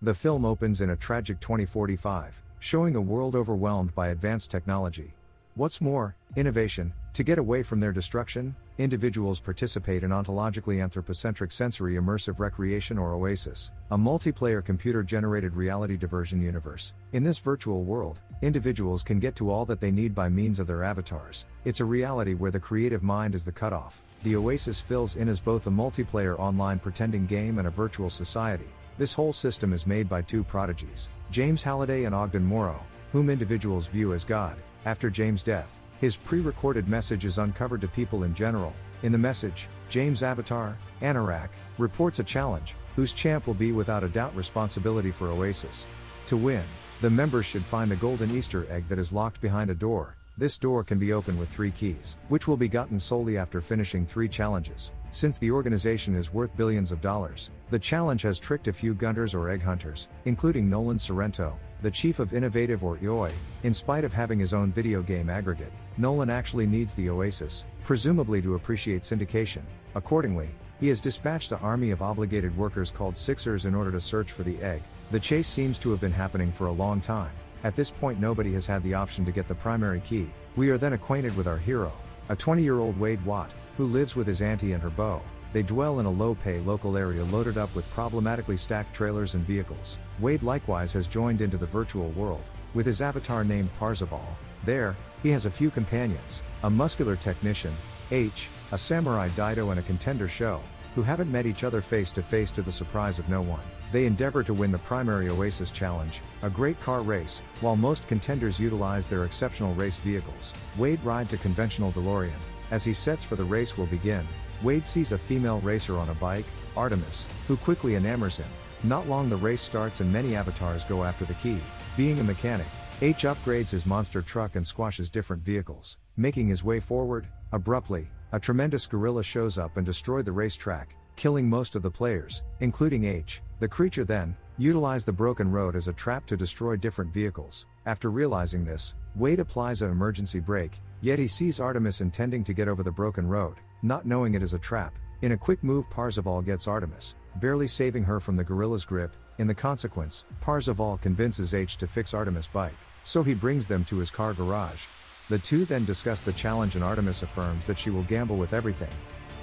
The film opens in a tragic 2045, showing a world overwhelmed by advanced technology. What's more, innovation. To get away from their destruction, individuals participate in ontologically anthropocentric sensory immersive recreation or OASIS, a multiplayer computer-generated reality diversion universe. In this virtual world, individuals can get to all that they need by means of their avatars. It's a reality where the creative mind is the cutoff. The OASIS fills in as both a multiplayer online pretending game and a virtual society. This whole system is made by two prodigies, James Halliday and Ogden Morrow, whom individuals view as God. After James' death, his pre-recorded message is uncovered to people in general. In the message, James' avatar, Anorak, reports a challenge, whose champ will be without a doubt responsibility for OASIS. To win, the members should find the golden Easter egg that is locked behind a door. This door can be opened with 3 keys, which will be gotten solely after finishing 3 challenges. Since the organization is worth billions of dollars, the challenge has tricked a few gunters or egg hunters, including Nolan Sorrento, the chief of Innovative or EOI. In spite of having his own video game aggregate, Nolan actually needs the OASIS, presumably to appreciate syndication. Accordingly, he has dispatched an army of obligated workers called Sixers in order to search for the egg. The chase seems to have been happening for a long time. At this point nobody has had the option to get the primary key. We are then acquainted with our hero, a 20-year-old Wade Watt, who lives with his auntie and her beau. They dwell in a low-pay local area loaded up with problematically stacked trailers and vehicles. Wade likewise has joined into the virtual world, with his avatar named Parzival. There, he has a few companions, a muscular technician, H, a samurai Dido and a contender Sho, who haven't met each other face to face to the surprise of no one. They endeavor to win the primary OASIS challenge, a great car race, while most contenders utilize their exceptional race vehicles. Wade rides a conventional DeLorean. As he sets for the race will begin, Wade sees a female racer on a bike, Artemis, who quickly enamors him. Not long the race starts and many avatars go after the key. Being a mechanic, H upgrades his monster truck and squashes different vehicles. Making his way forward, abruptly, a tremendous gorilla shows up and destroys the racetrack, killing most of the players, including H. The creature then utilized the broken road as a trap to destroy different vehicles. After realizing this, Wade applies an emergency brake, yet he sees Artemis intending to get over the broken road, not knowing it is a trap. In a quick move Parzival gets Artemis, barely saving her from the gorilla's grip. In the consequence, Parzival convinces H to fix Artemis' bike, so he brings them to his car garage. The two then discuss the challenge and Artemis affirms that she will gamble with everything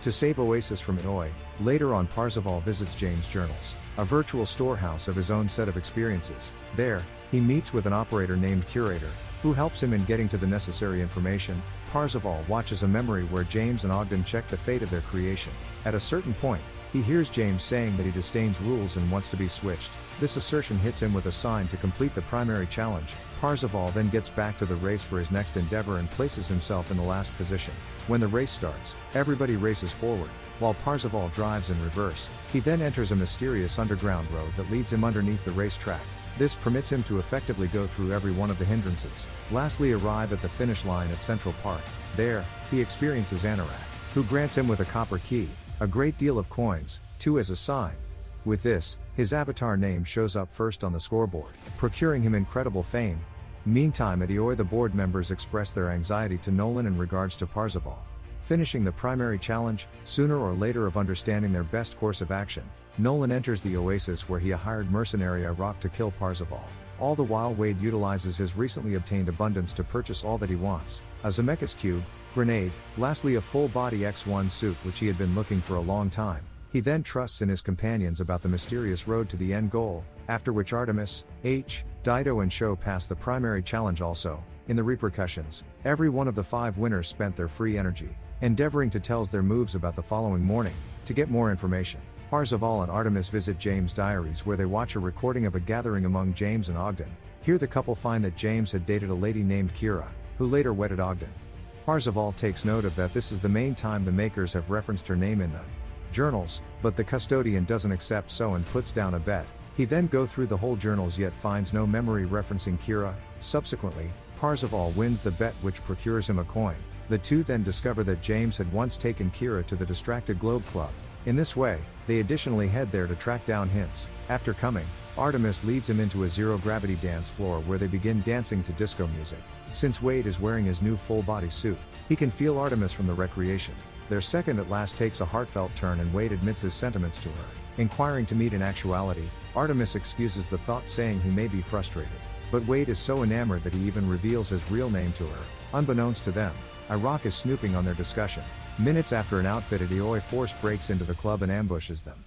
to save OASIS from EOI. Later on Parzival visits James' journals, a virtual storehouse of his own set of experiences. There, he meets with an operator named Curator, who helps him in getting to the necessary information. Parzival watches a memory where James and Ogden check the fate of their creation. At a certain point, he hears James saying that he disdains rules and wants to be switched. This assertion hits him with a sign to complete the primary challenge. Parzival then gets back to the race for his next endeavor and places himself in the last position. When the race starts, everybody races forward, while Parzival drives in reverse. He then enters a mysterious underground road that leads him underneath the racetrack. This permits him to effectively go through every one of the hindrances. Lastly arrive at the finish line at Central Park. There, he experiences Anorak, who grants him with a copper key, a great deal of coins, too, as a sign. With this, his avatar name shows up first on the scoreboard, procuring him incredible fame. Meantime at EOI the board members express their anxiety to Nolan in regards to Parzival finishing the primary challenge. Sooner or later of understanding their best course of action, Nolan enters the OASIS where he hired mercenary Iraq to kill Parzival. All the while Wade utilizes his recently obtained abundance to purchase all that he wants, a Zemeckis cube, grenade, lastly a full-body X1 suit which he had been looking for a long time. He then trusts in his companions about the mysterious road to the end goal, after which Artemis, H, Dido and Sho pass the primary challenge also. In the repercussions, every one of the 5 winners spent their free energy, endeavoring to tell their moves about the following morning. To get more information, Parzival and Artemis visit James' diaries where they watch a recording of a gathering among James and Ogden. Here the couple find that James had dated a lady named Kira, who later wedded Ogden. Parzival takes note of that this is the main time the makers have referenced her name in the journals, but the custodian doesn't accept so and puts down a bet. He then goes through the whole journals yet finds no memory referencing Kira. Subsequently, Parzival wins the bet which procures him a coin. The two then discover that James had once taken Kira to the Distracted Globe Club. In this way, they additionally head there to track down hints. After coming, Artemis leads him into a zero-gravity dance floor where they begin dancing to disco music. Since Wade is wearing his new full-body suit, he can feel Artemis from the recreation. Their second at last takes a heartfelt turn and Wade admits his sentiments to her. inquiring to meet. In actuality, Artemis excuses the thought, saying he may be frustrated. But Wade is so enamored that he even reveals his real name to her. Unbeknownst to them, Iraq is snooping on their discussion. Minutes after an outfitted Aoi force breaks into the club and ambushes them,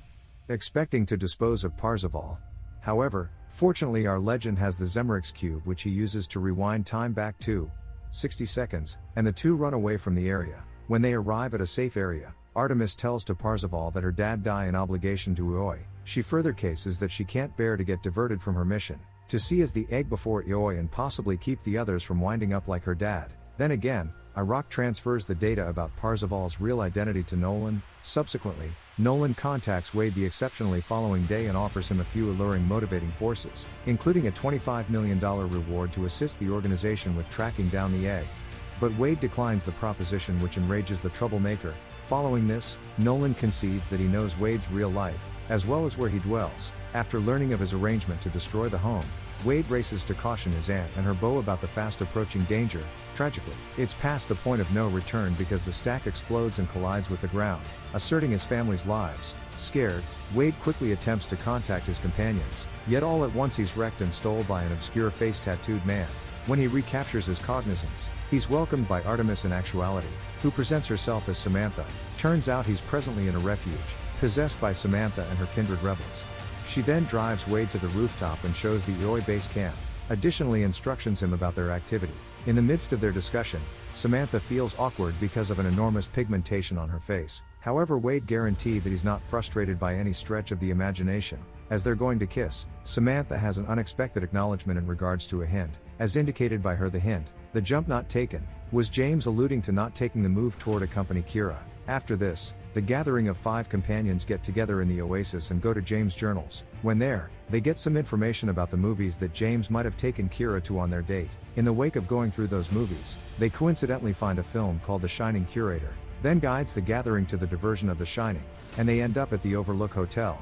expecting to dispose of Parzival. However, fortunately our legend has the Zemrix cube, which he uses to rewind time back to 60 seconds, and the two run away from the area. When they arrive at a safe area, Artemis tells to Parzival that her dad died in obligation to Aoi. She further cases that she can't bear to get diverted from her mission, to see as the egg before Aoi and possibly keep the others from winding up like her dad. Then again, Iraq transfers the data about Parzival's real identity to Nolan. Subsequently, Nolan contacts Wade the exceptionally following day and offers him a few alluring motivating forces, including a $25 million reward to assist the organization with tracking down the egg. But Wade declines the proposition, which enrages the troublemaker. Following this, Nolan concedes that he knows Wade's real life, as well as where he dwells. After learning of his arrangement to destroy the home, Wade races to caution his aunt and her beau about the fast approaching danger. Tragically, it's past the point of no return because the stack explodes and collides with the ground, asserting his family's lives. Scared, Wade quickly attempts to contact his companions, yet all at once he's wrecked and stole by an obscure face-tattooed man. When he recaptures his cognizance, he's welcomed by Artemis in actuality, who presents herself as Samantha. Turns out he's presently in a refuge, possessed by Samantha and her kindred rebels. She then drives Wade to the rooftop and shows the Aoi base camp, additionally instructions him about their activity. In the midst of their discussion, Samantha feels awkward because of an enormous pigmentation on her face. However, Wade guarantees that he's not frustrated by any stretch of the imagination. As they're going to kiss, Samantha has an unexpected acknowledgement in regards to a hint. As indicated by her, the hint, the jump not taken, was James alluding to not taking the move toward accompany Kira. After this, the gathering of 5 companions get together in the Oasis and go to James' journals. When there, they get some information about the movies that James might have taken Kira to on their date. In the wake of going through those movies, they coincidentally find a film called The Shining Curator, then guides the gathering to the diversion of The Shining, and they end up at the Overlook Hotel.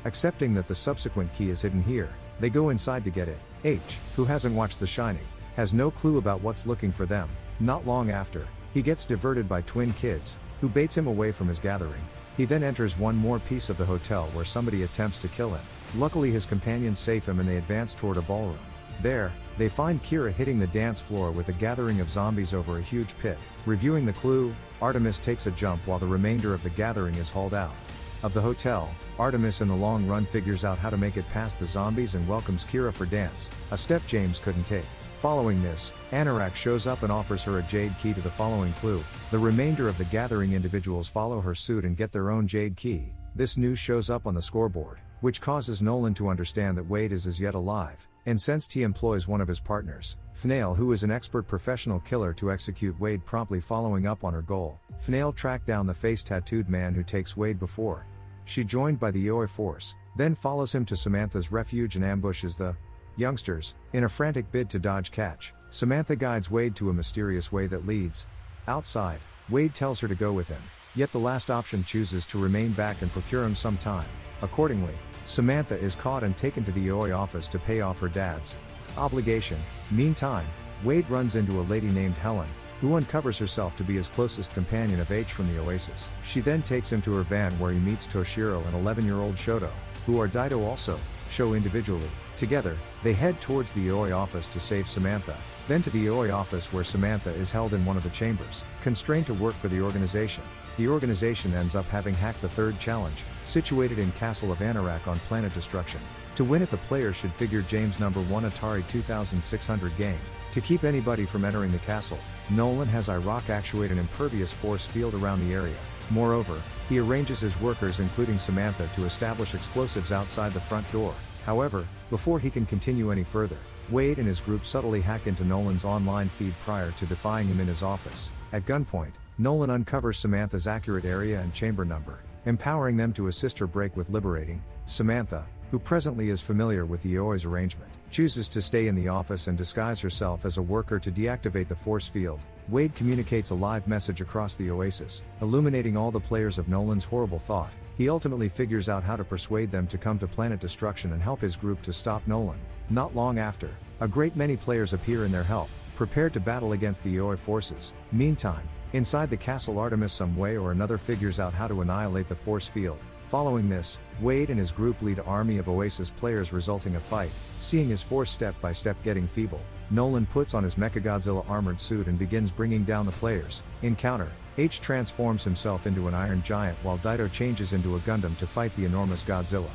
Accepting that the subsequent key is hidden here, they go inside to get it. H, who hasn't watched The Shining, has no clue about what's looking for them. Not long after, he gets diverted by twin kids, who baits him away from his gathering. He then enters one more piece of the hotel where somebody attempts to kill him. Luckily his companions save him and they advance toward a ballroom. There, they find Kira hitting the dance floor with a gathering of zombies over a huge pit. Reviewing the clue, Artemis takes a jump while the remainder of the gathering is hauled out of the hotel. Artemis in the long run figures out how to make it past the zombies and welcomes Kira for dance, a step James couldn't take. Following this, Anorak shows up and offers her a jade key to the following clue. The remainder of the gathering individuals follow her suit and get their own jade key. This news shows up on the scoreboard, which causes Nolan to understand that Wade is as yet alive. Incensed, he employs one of his partners, Fnail, who is an expert professional killer, to execute Wade, promptly following up on her goal. Fnail tracked down the face-tattooed man who takes Wade before she joined by the Aoi force, then follows him to Samantha's refuge and ambushes the youngsters. In a frantic bid to dodge catch, Samantha guides Wade to a mysterious way that leads outside. Wade tells her to go with him, yet the last option chooses to remain back and procure him some time. Accordingly, Samantha is caught and taken to the Aoi office to pay off her dad's obligation. Meantime, Wade runs into a lady named Helen, who uncovers herself to be his closest companion of H from the Oasis. She then takes him to her van where he meets Toshiro and 11-year-old Shoto, who are Daito also, show individually. Together, they head towards the Aoi office to save Samantha, then to the Aoi office where Samantha is held in one of the chambers, constrained to work for the organization. The organization ends up having hacked the third challenge, situated in Castle of Anorak on Planet Destruction. To win it, the players should figure James' #1 Atari 2600 game. To keep anybody from entering the castle, Nolan has Iraq actuate an impervious force field around the area. Moreover, he arranges his workers, including Samantha, to establish explosives outside the front door. However, before he can continue any further, Wade and his group subtly hack into Nolan's online feed prior to defying him in his office. At gunpoint, Nolan uncovers Samantha's accurate area and chamber number, empowering them to assist her break with liberating. Samantha, who presently is familiar with the Aoi's arrangement, chooses to stay in the office and disguise herself as a worker to deactivate the force field. Wade communicates a live message across the Oasis, illuminating all the players of Nolan's horrible thought. He ultimately figures out how to persuade them to come to Planet Destruction and help his group to stop Nolan. Not long after, a great many players appear in their help, prepared to battle against the Aoi forces. Meantime, inside the castle, Artemis some way or another figures out how to annihilate the force field. Following this, Wade and his group lead an army of Oasis players resulting a fight. Seeing his force step by step getting feeble, Nolan puts on his Mechagodzilla armored suit and begins bringing down the players. In counter, H transforms himself into an iron giant while Daido changes into a Gundam to fight the enormous Godzilla.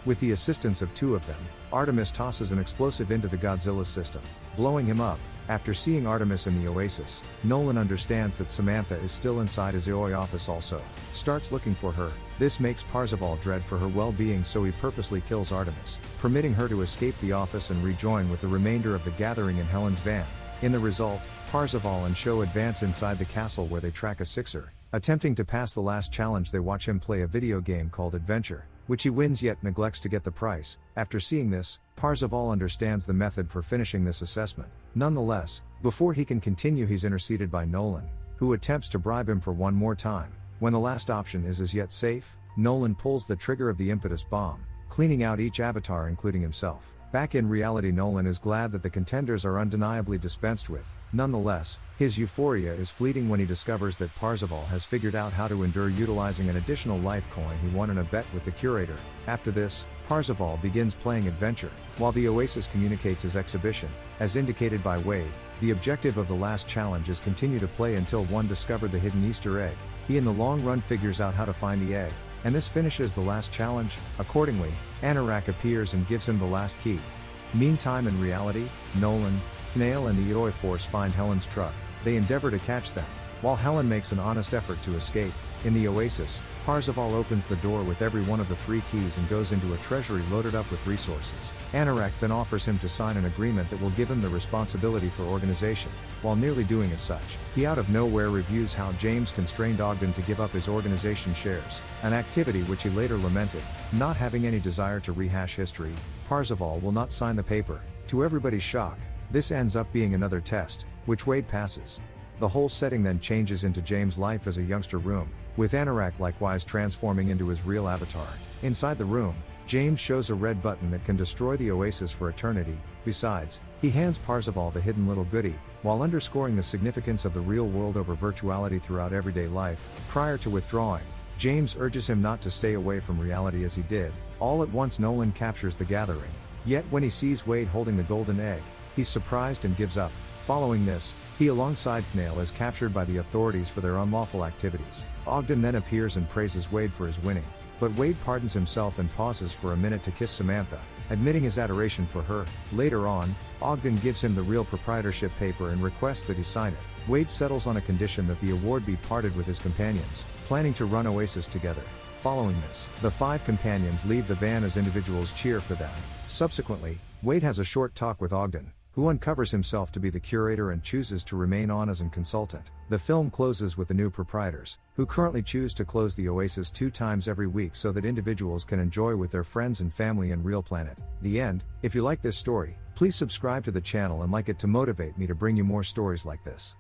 With the assistance of two of them, Artemis tosses an explosive into the Godzilla system, blowing him up. After seeing Artemis in the Oasis, Nolan understands that Samantha is still inside his Aoi office also, starts looking for her. This makes Parzival dread for her well-being, so he purposely kills Artemis, permitting her to escape the office and rejoin with the remainder of the gathering in Helen's van. In the result, Parzival and Sho advance inside the castle where they track a Sixer. Attempting to pass the last challenge, they watch him play a video game called Adventure, which he wins yet neglects to get the price. After seeing this, Parzival understands the method for finishing this assessment. Nonetheless, before he can continue, he's interceded by Nolan, who attempts to bribe him for one more time. When the last option is as yet safe, Nolan pulls the trigger of the impetus bomb, cleaning out each avatar including himself. Back in reality, Nolan is glad that the contenders are undeniably dispensed with. Nonetheless, his euphoria is fleeting when he discovers that Parzival has figured out how to endure utilizing an additional life coin he won in a bet with the curator. After this, Parzival begins playing Adventure, while the Oasis communicates his exhibition. As indicated by Wade, the objective of the last challenge is continue to play until one discovered the hidden Easter egg. He in the long run figures out how to find the egg, and this finishes the last challenge. Accordingly, Anorak appears and gives him the last key. Meantime, in reality, Nolan, Thnail and the Aoi Force find Helen's truck. They endeavor to catch them, while Helen makes an honest effort to escape. In the Oasis, Parzival opens the door with every one of the 3 keys and goes into a treasury loaded up with resources. Anorak then offers him to sign an agreement that will give him the responsibility for organization. While nearly doing as such, he out of nowhere reviews how James constrained Ogden to give up his organization shares, an activity which he later lamented. Not having any desire to rehash history, Parzival will not sign the paper. To everybody's shock, this ends up being another test, which Wade passes. The whole setting then changes into James' life as a youngster room, with Anorak likewise transforming into his real avatar. Inside the room, James shows a red button that can destroy the Oasis for eternity. Besides, he hands Parzival the hidden little goodie, while underscoring the significance of the real world over virtuality throughout everyday life. Prior to withdrawing, James urges him not to stay away from reality as he did. All at once, Nolan captures the gathering. Yet when he sees Wade holding the golden egg, he's surprised and gives up. Following this, he alongside Thnail is captured by the authorities for their unlawful activities. Ogden then appears and praises Wade for his winning, but Wade pardons himself and pauses for a minute to kiss Samantha, admitting his adoration for her. Later on, Ogden gives him the real proprietorship paper and requests that he sign it. Wade settles on a condition that the award be parted with his companions, planning to run Oasis together. Following this, the 5 companions leave the van as individuals cheer for them. Subsequently, Wade has a short talk with Ogden, who uncovers himself to be the curator and chooses to remain on as a consultant. The film closes with the new proprietors, who currently choose to close the Oasis 2 times every week so that individuals can enjoy with their friends and family in Real Planet. The end. If you like this story, please subscribe to the channel and like it to motivate me to bring you more stories like this.